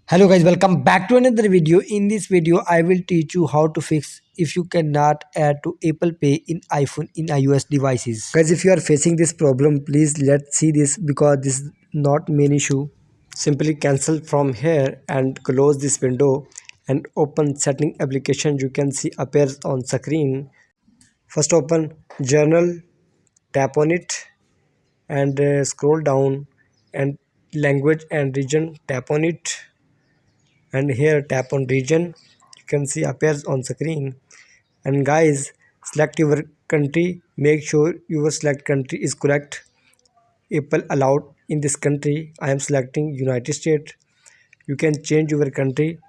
Hello guys, welcome back to another video. In this video, I will teach you how to fix if you cannot add to Apple Pay in iPhone in iOS devices. Guys, if you are facing this problem, please let's see this because this is not main issue. Simply cancel from here and close this window and open setting application you can see appears on screen. First open journal, tap on it and scroll down and language and region tap on it and here tap on region you can see appears on screen and guys select your country, make sure your select country is correct. Apple allowed in this country. I am selecting United States. You can change your country,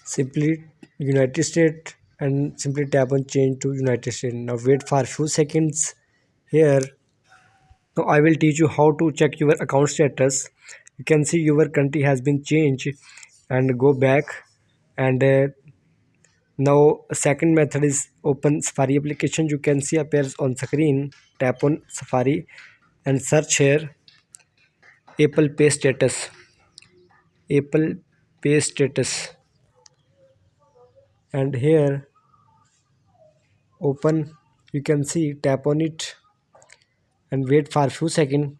simply United States and simply tap on change to United States. Now wait for a few seconds here. Now I will teach you how to check your account status. You can see your country has been changed and go back and now a second method is open Safari application. You can see appears on screen. Tap on Safari and search here Apple Pay status. Apple Pay status and here open. You can see tap on it and wait for a few seconds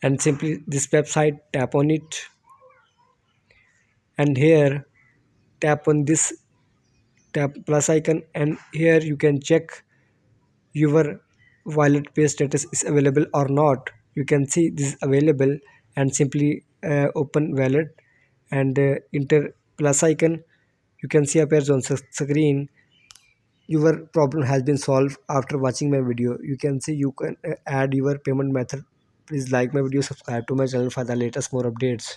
and simply this website tap on it and here tap on this tap plus icon and here you can check your wallet pay status is available or not. You can see this is available and simply open wallet and enter plus icon. You can see appears on screen. Your problem has been solved after watching my video. You can see you can add your payment method. Please like my video, subscribe to my channel for the latest more updates.